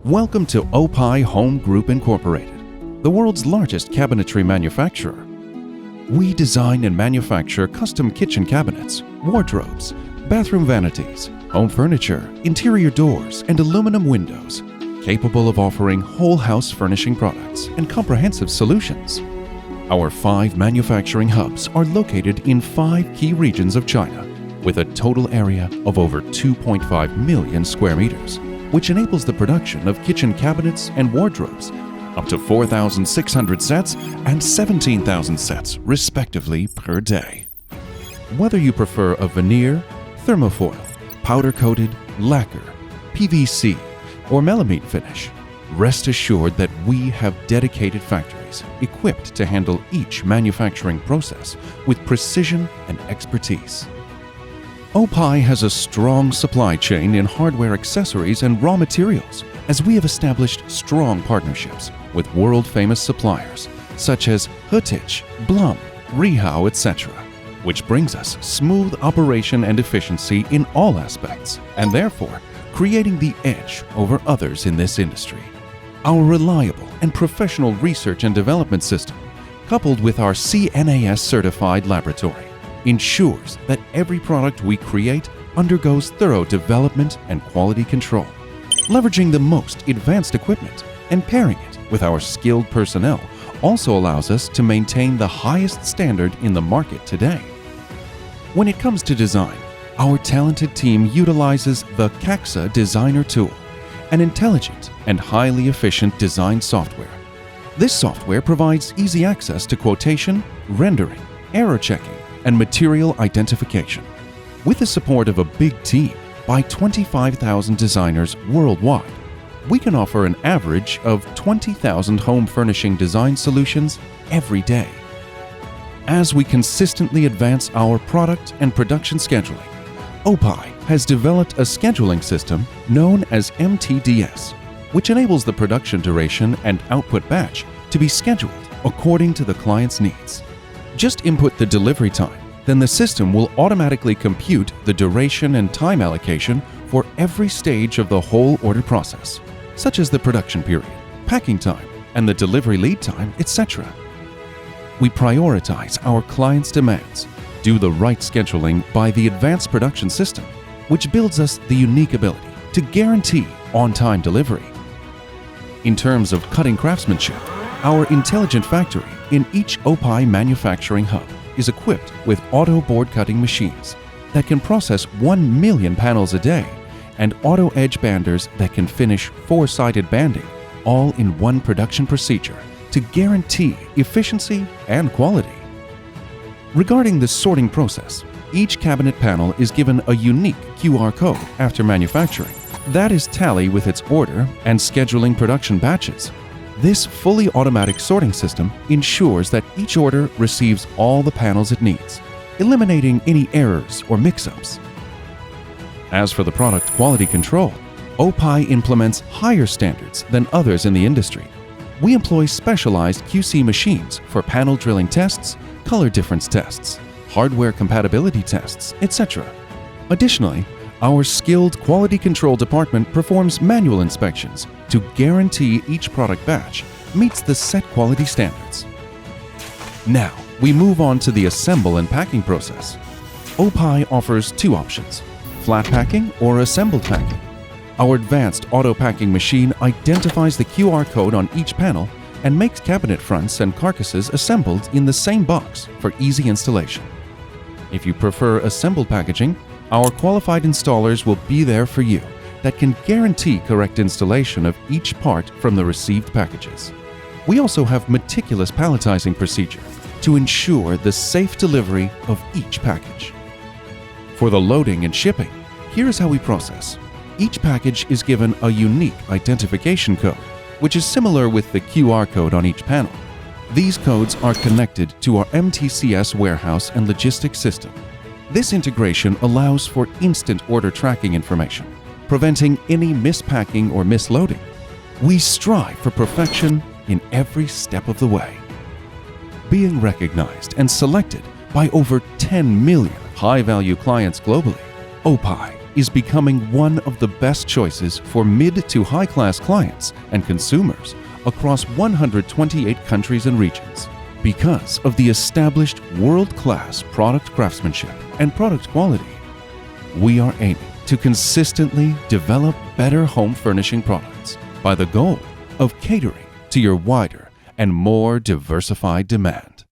Welcome to Oppein Home Group Incorporated, the world's largest cabinetry manufacturer. We design and manufacture custom kitchen cabinets, wardrobes, bathroom vanities, home furniture, interior doors, and aluminum windows, capable of offering whole house furnishing products and comprehensive solutions. Our 5 manufacturing hubs are located in 5 key regions of China, with a total area of over 2.5 million square meters, which enables the production of kitchen cabinets and wardrobes up to 4,600 sets and 17,000 sets, respectively, per day. Whether you prefer a veneer, thermofoil, powder-coated, lacquer, PVC, or melamine finish, rest assured that we have dedicated factories equipped to handle each manufacturing process with precision and expertise. Oppein has a strong supply chain in hardware accessories and raw materials, as we have established strong partnerships with world-famous suppliers such as Hutich, Blum, Rehau, etc., which brings us smooth operation and efficiency in all aspects, and therefore creating the edge over others in this industry. Our reliable and professional research and development system, coupled with our CNAS-certified laboratory, ensures that every product we create undergoes thorough development and quality control. Leveraging the most advanced equipment and pairing it with our skilled personnel also allows us to maintain the highest standard in the market today. When it comes to design, our talented team utilizes the CAXA Designer tool, an intelligent and highly efficient design software. This software provides easy access to quotation, rendering, error checking, and material identification. With the support of a big team by 25,000 designers worldwide, we can offer an average of 20,000 home furnishing design solutions every day. As we consistently advance our product and production scheduling, Oppein has developed a scheduling system known as MTDS, which enables the production duration and output batch to be scheduled according to the client's needs. Just input the delivery time, then the system will automatically compute the duration and time allocation for every stage of the whole order process, such as the production period, packing time, and the delivery lead time, etc. We prioritize our clients' demands, do the right scheduling by the advanced production system, which builds us the unique ability to guarantee on-time delivery. In terms of cutting craftsmanship, our intelligent factory in each Oppein manufacturing hub is equipped with auto board cutting machines that can process 1 million panels a day and auto edge banders that can finish 4-sided banding, all in one production procedure to guarantee efficiency and quality. Regarding the sorting process, each cabinet panel is given a unique QR code after manufacturing that is tally with its order and scheduling production batches. This fully automatic sorting system ensures that each order receives all the panels it needs, eliminating any errors or mix-ups. As for the product quality control, Oppein implements higher standards than others in the industry. We employ specialized QC machines for panel drilling tests, color difference tests, hardware compatibility tests, etc. Additionally, our skilled quality control department performs manual inspections to guarantee each product batch meets the set quality standards. Now, we move on to the assemble and packing process. Oppein offers 2 options, flat packing or assembled packing. Our advanced auto packing machine identifies the QR code on each panel and makes cabinet fronts and carcasses assembled in the same box for easy installation. If you prefer assembled packaging, our qualified installers will be there for you that can guarantee correct installation of each part from the received packages. We also have meticulous palletizing procedure to ensure the safe delivery of each package. For the loading and shipping, here is how we process. Each package is given a unique identification code, which is similar with the QR code on each panel. These codes are connected to our MTCS warehouse and logistics system. This integration allows for instant order tracking information, preventing any mispacking or misloading. We strive for perfection in every step of the way. Being recognized and selected by over 10 million high-value clients globally, Oppein is becoming one of the best choices for mid to high-class clients and consumers across 128 countries and regions. Because of the established world-class product craftsmanship and product quality, we are aiming to consistently develop better home furnishing products by the goal of catering to your wider and more diversified demand.